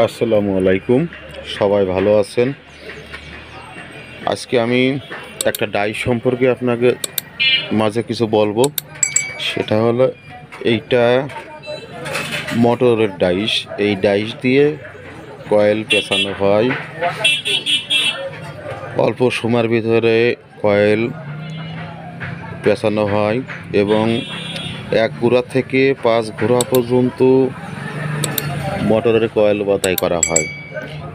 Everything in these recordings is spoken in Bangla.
আসসালামু আলাইকুম, সবাই ভালো আছেন। আজকে আমি একটা ডাইস সম্পর্কে আপনাকে মাঝে কিছু বলবো। সেটা হলো এইটা মোটরের ডাইস। এই ডাইস দিয়ে কয়েল পেঁচানো হয়। অল্প সময়ের ভিতরে কয়েল পেঁচানো হয় এবং 1 ঘোড়া থেকে 5 ঘোড়া পর্যন্ত মোটরের কয়েল বাছাই করা হয়।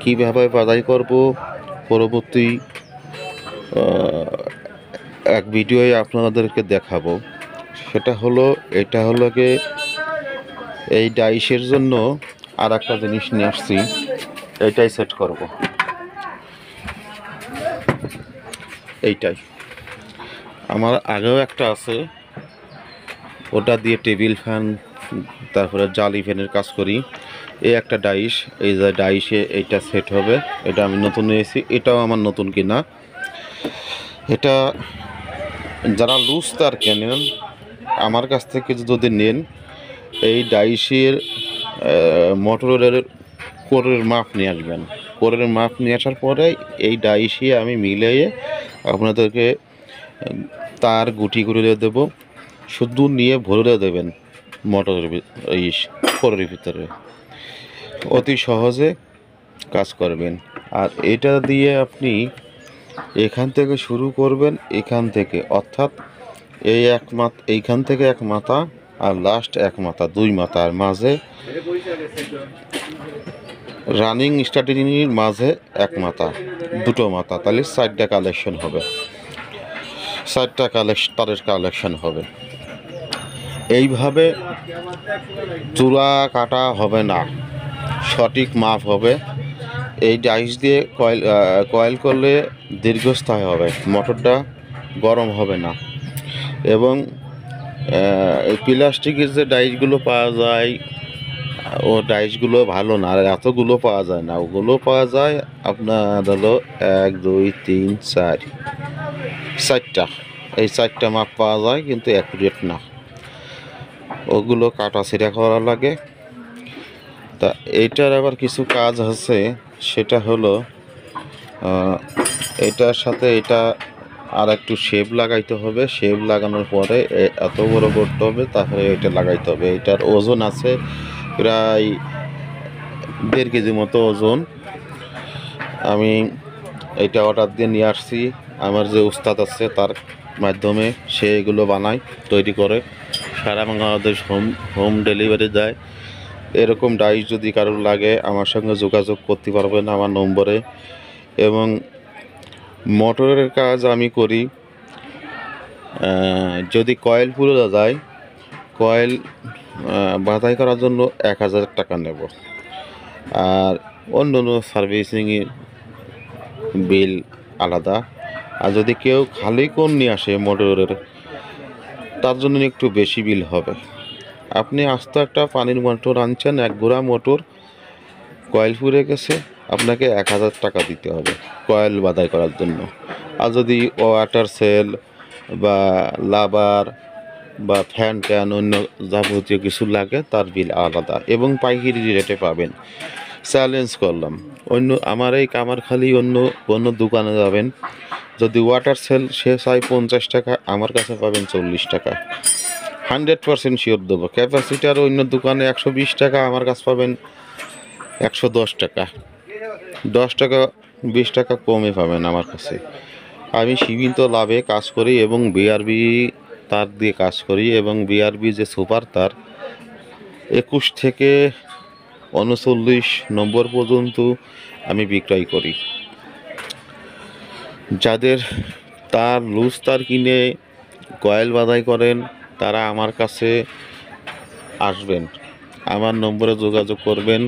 কীভাবে বাছাই করব পরবর্তী এক ভিডিওয়ে আপনাদেরকে দেখাবো। এটা হলো কি, এই ডাইসের জন্য আর একটা জিনিস নিয়ে আসছি, এইটাই সেট করব। এইটাই আমার আগেও একটা আছে, ওটা দিয়ে টেবিল ফ্যান তারপরে জালি ফ্যানের কাজ করি। এই একটা ডাইস, এই যে ডাইসে এইটা সেট হবে। এটা আমি নতুন নিয়েছি, এটাও আমার নতুন কিনা। এটা যারা লুজ তার কেনেন আমার কাছ থেকে যদি নেন, এই ডাইসের মোটরের কোরের মাপ নিয়ে আসবেন। কোরের মাপ নিয়ে আসার পরে এই ডাইসে আমি মিলিয়ে আপনাদেরকে তার গুটি করে দেবো। শুধু নিয়ে ভরে দেবেন মোটরের এই কোরের ভিতরে, অতি সহজে কাজ করবেন। আর এটা দিয়ে আপনি এখান থেকে শুরু করবেন, এখান থেকে অর্থাৎ এই এইখান থেকে এক মাথা আর লাস্ট এক মাথা, 2 মাথার মাঝে রানিং স্টার্টিংয়ের মাঝে এক মাথা, 2টো মাথা, তাহলে 4টা কালেকশন হবে, 4টা তারের কালেকশন হবে। এইভাবে চূড়া কাটা হবে না, সঠিক মাপ হবে। এই ডাইস দিয়ে কয়েল করলে দীর্ঘস্থায়ী হবে, মোটরটা গরম হবে না। এবং এই প্লাস্টিকের যে ডাইসগুলো পাওয়া যায়, ও ডাইসগুলো ভালো না, আর এতগুলো পাওয়া যায় না। ওগুলো পাওয়া যায় আপনার হলো 1 2 3 4, 4টা। এই 4টা মাপ পাওয়া যায়, কিন্তু অ্যাকুরেট না। ওগুলো কাটা ছিঁড়া করা লাগে। তা এইটার আবার কিছু কাজ আছে, সেটা হলো এটার সাথে এটা আর একটু শেপ লাগাইতে হবে। শেপ লাগানোর পরে এত বড় করতে হবে, তারপরে এটা লাগাইতে হবে। এটার ওজন আছে প্রায় 1.5 কেজি মতো ওজন। আমি এইটা অর্ডার দিয়ে নিয়ে আসছি। আমার যে উস্তাদ আছে তার মাধ্যমে সে এগুলো বানায়, তৈরি করে, সারা বাংলাদেশ হোম ডেলিভারি দেয়। এরকম ডাইস যদি কারোর লাগে আমার সঙ্গে যোগাযোগ করতে পারবেন আমার নম্বরে। এবং মোটরের কাজ আমি করি। যদি কয়েল পুরো যায়, কয়েল বাছাই করার জন্য 1000 টাকা নেব। আর অন্য সার্ভিসিংয়ের বিল আলাদা। আর যদি কেউ খালি কোন নিয়ে আসে মোটরের, তার জন্য একটু বেশি বিল হবে। আপনি আস্ত একটা পানির মোটর আনছেন, 1 ঘোড়া মোটর, কয়েল পুড়ে গেছে, আপনাকে 1000 টাকা দিতে হবে কয়েল বাছাই করার জন্য। আর যদি ওয়াটার সেল বা লাবার বা ফ্যান ট্যান অন্য যাবতীয় কিছু লাগে, তার বিল আলাদা এবং পাইকারি রেটে পাবেন। চ্যালেঞ্জ করলাম, আমার এই কামারখালি অন্য দোকানে যাবেন, যদি ওয়াটার সেল সে চাই 50 টাকা, আমার কাছে পাবেন 40 টাকা। 100% শিওর দেবো। ক্যাপাসিটার অন্য দোকানে 120 টাকা, আমার কাছে পাবেন 110 টাকা। 10 টাকা 20 টাকা কমে পাবেন আমার কাছে। আমি সীমিত লাভে কাজ করি এবং বিআরবি তার দিয়ে কাজ করি। এবং বিআরবি যে সুপার তার 21 থেকে 39 নম্বর পর্যন্ত আমি বিক্রয় করি। যাদের তার লুজ তার কিনে কয়েল বাছাই করেন, তারা আমার কাছে আসবেন, আমার নম্বরে যোগাযোগ করবেন।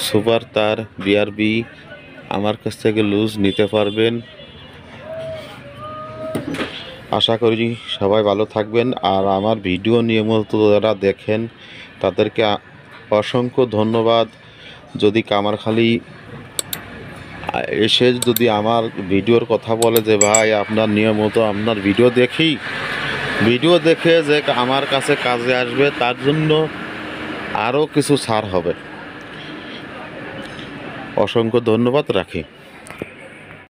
সুপার তার বিআরবি আমার কাছ থেকে লুজ নিতে পারবেন। আশা করি সবাই ভালো থাকবেন। আর আমার ভিডিও নিয়মিত যারা দেখেন তাদেরকে অসংখ্য ধন্যবাদ। যদি কামারখালি এসে যদি আমার ভিডিওর কথা বলে যে ভাই আপনার নিয়মিত আপনার ভিডিও দেখে যে আমার কাছে কাজে আসবে, তার জন্য আরও কিছু ছাড় হবে। অসংখ্য ধন্যবাদ, রাখি।